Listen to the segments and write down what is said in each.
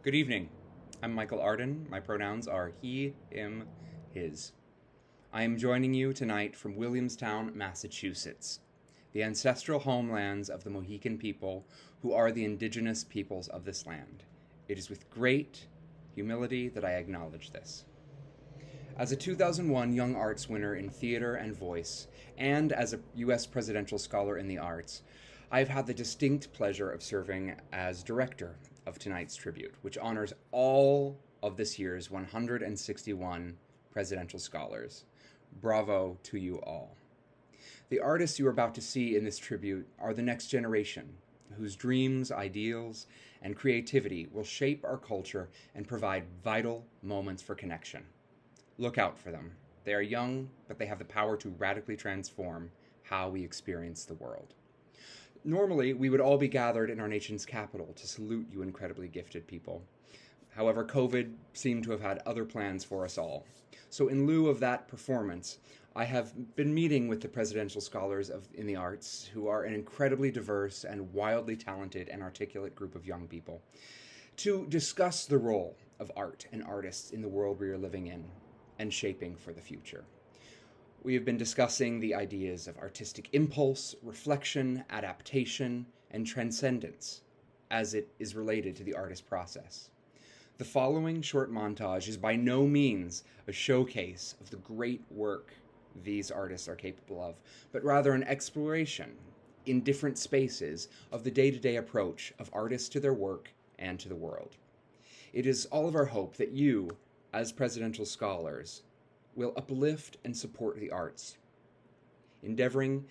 Good evening. I'm Michael Arden. My pronouns are he, him, his. I am joining you tonight from Williamstown, Massachusetts, the ancestral homelands of the Mohican people who are the indigenous peoples of this land. It is with great humility that I acknowledge this. As a 2001 Young Arts winner in theater and voice, and as a U.S. presidential scholar in the arts, I've had the distinct pleasure of serving as director of tonight's tribute, which honors all of this year's 161 presidential scholars. Bravo to you all. The artists you are about to see in this tribute are the next generation, whose dreams, ideals, and creativity will shape our culture and provide vital moments for connection. Look out for them. They are young, but they have the power to radically transform how we experience the world. Normally, we would all be gathered in our nation's capital to salute you incredibly gifted people. However, COVID seemed to have had other plans for us all. So in lieu of that performance, I have been meeting with the presidential scholars in the arts, who are an incredibly diverse and wildly talented and articulate group of young people, to discuss the role of art and artists in the world we are living in and shaping for the future. We have been discussing the ideas of artistic impulse, reflection, adaptation, and transcendence as it is related to the artist process. The following short montage is by no means a showcase of the great work these artists are capable of, but rather an exploration in different spaces of the day-to-day approach of artists to their work and to the world. It is all of our hope that you, as presidential scholars, will uplift and support the arts, endeavoring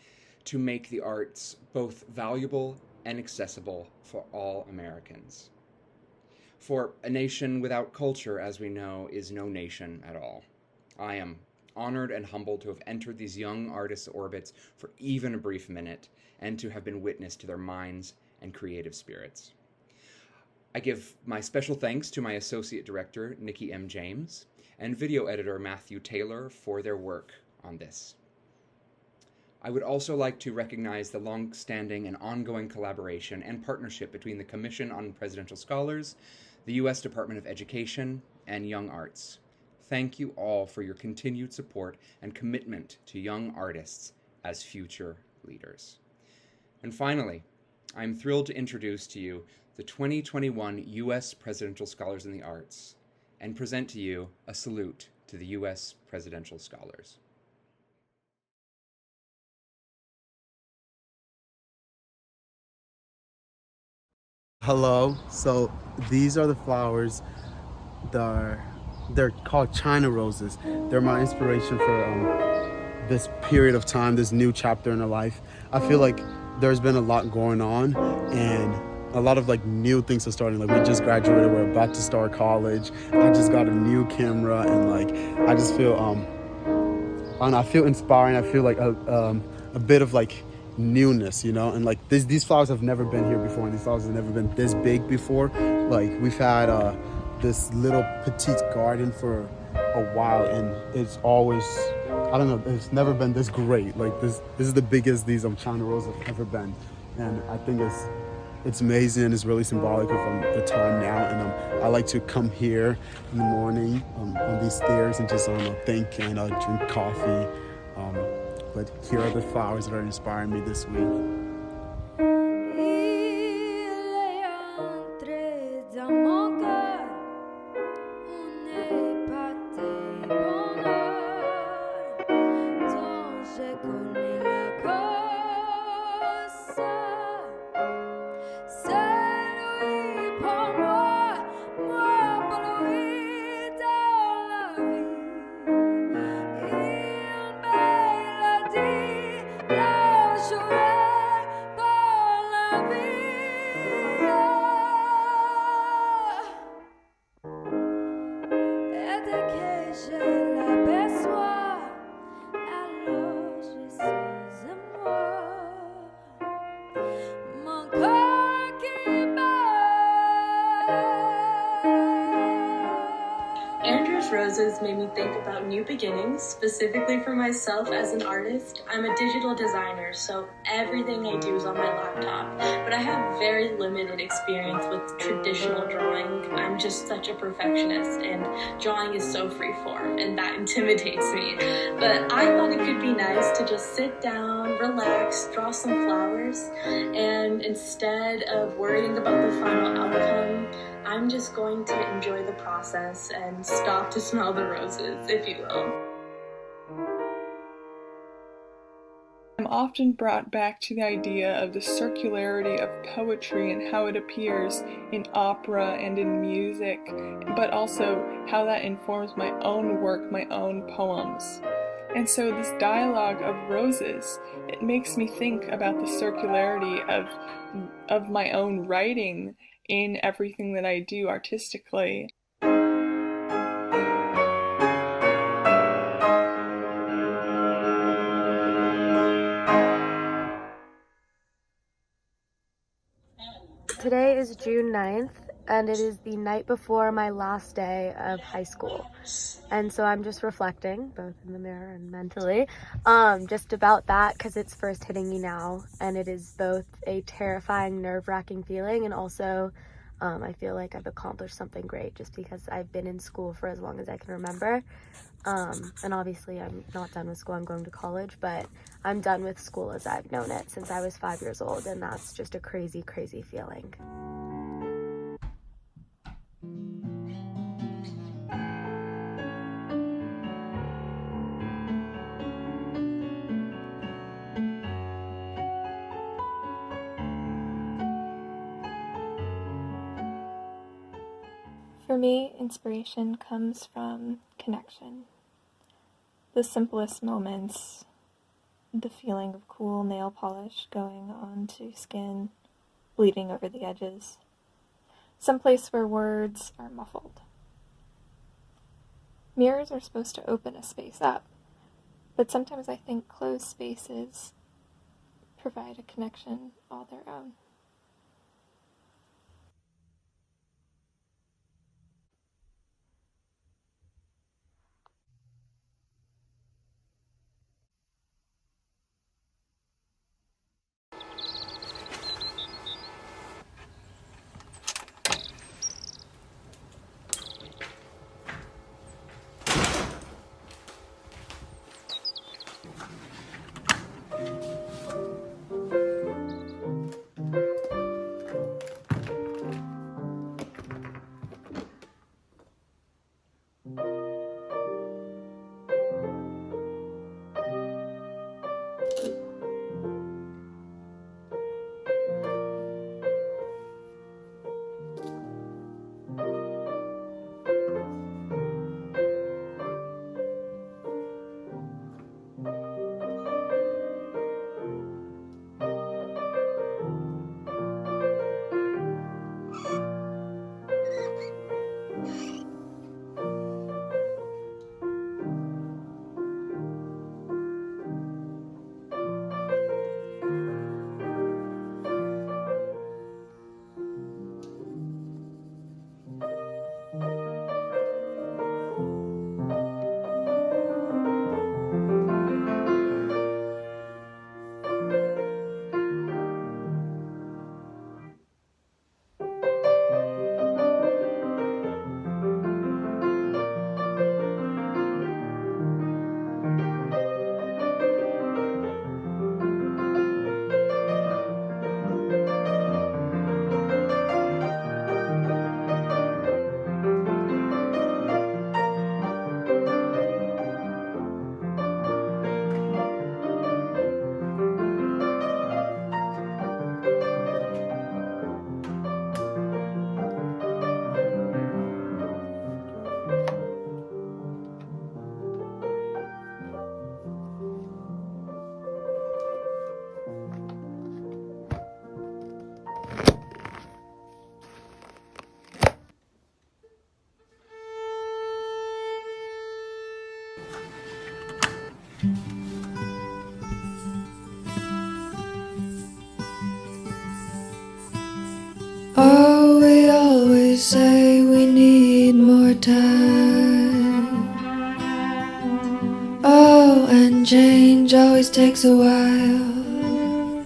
to make the arts both valuable and accessible for all Americans. For a nation without culture, as we know, is no nation at all. I am honored and humbled to have entered these young artists' orbits for even a brief minute and to have been witness to their minds and creative spirits. I give my special thanks to my associate director, Nikki M. James, and video editor Matthew Taylor for their work on this. I would also like to recognize the long-standing and ongoing collaboration and partnership between the Commission on Presidential Scholars, the U.S. Department of Education, and Young Arts. Thank you all for your continued support and commitment to young artists as future leaders. And finally, I'm thrilled to introduce to you the 2021 U.S. Presidential Scholars in the Arts, and present to you a salute to the U.S. Presidential Scholars. Hello. So these are the flowers. They're called China roses. They're my inspiration for this period of time, this new chapter in our life. I feel like there's been a lot going on, and a lot of like new things are starting. Like we just graduated, we're about to start college. I just got a new camera, and like I just feel and I feel inspiring. I feel like a bit of like newness, and like these flowers have never been here before, and these flowers have never been this big before. Like we've had this little petite garden for a while, and it's always, I don't know, it's never been this great. Like this is the biggest these China roses have ever been, and I think it's amazing, and it's really symbolic of the time now. And I like to come here in the morning on these stairs and just think and drink coffee. But here are the flowers that are inspiring me this week. Roses made me think about new beginnings, specifically for myself as an artist. I'm a digital designer, so everything I do is on my laptop, but I have very limited experience with traditional drawing. I'm just such a perfectionist, and drawing is so freeform, and that intimidates me. But I thought it could be nice to just sit down, relax, draw some flowers, and instead of worrying about the final outcome, I'm just going to enjoy the process and stop to smell the roses, if you will. I'm often brought back to the idea of the circularity of poetry and how it appears in opera and in music, but also how that informs my own work, my own poems. And so this dialogue of roses, it makes me think about the circularity of my own writing in everything that I do artistically. Today is June 9th, and it is the night before my last day of high school. And so I'm just reflecting, both in the mirror and mentally, just about that, because it's first hitting me now. And it is both a terrifying, nerve-wracking feeling, and also I feel like I've accomplished something great just because I've been in school for as long as I can remember. And obviously I'm not done with school, I'm going to college, but I'm done with school as I've known it since I was 5 years old, and that's just a crazy, crazy feeling. For me, inspiration comes from connection. The simplest moments, the feeling of cool nail polish going onto skin, bleeding over the edges, someplace where words are muffled. Mirrors are supposed to open a space up, but sometimes I think closed spaces provide a connection all their own. Oh, we always say we need more time. Oh, and change always takes a while.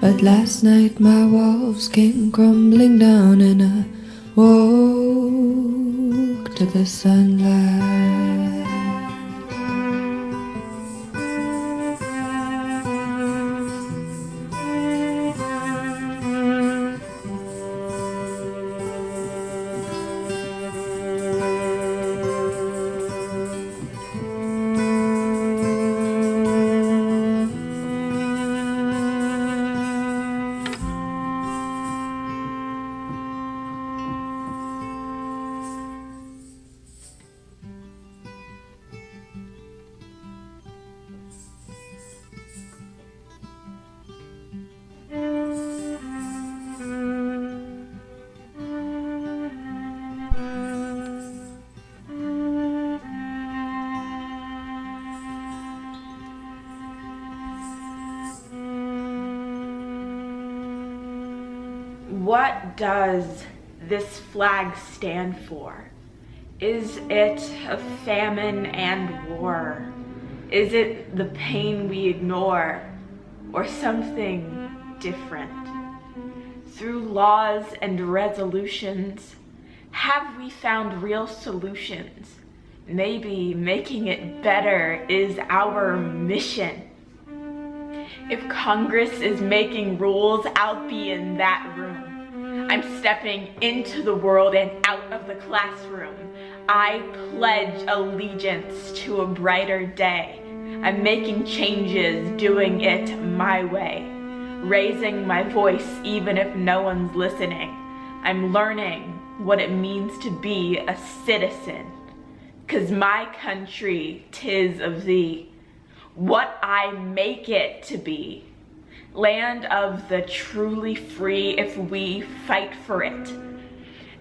But last night my walls came crumbling down and I woke to the sunlight. What does this flag stand for? Is it a famine and war? Is it the pain we ignore, or something different? Through laws and resolutions, have we found real solutions? Maybe making it better is our mission. If Congress is making rules, I'll be in that room. I'm stepping into the world and out of the classroom. I pledge allegiance to a brighter day. I'm making changes, doing it my way. Raising my voice even if no one's listening. I'm learning what it means to be a citizen. 'Cause my country, 'tis of thee. What I make it to be. Land of the truly free if we fight for it.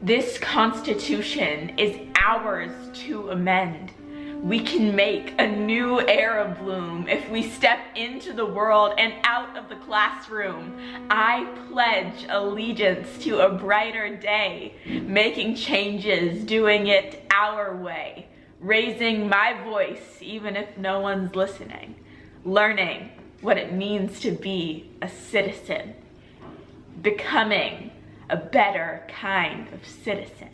This Constitution is ours to amend. We can make a new era bloom if we step into the world and out of the classroom. I pledge allegiance to a brighter day, making changes, doing it our way. Raising my voice even if no one's listening, learning what it means to be a citizen, becoming a better kind of citizen.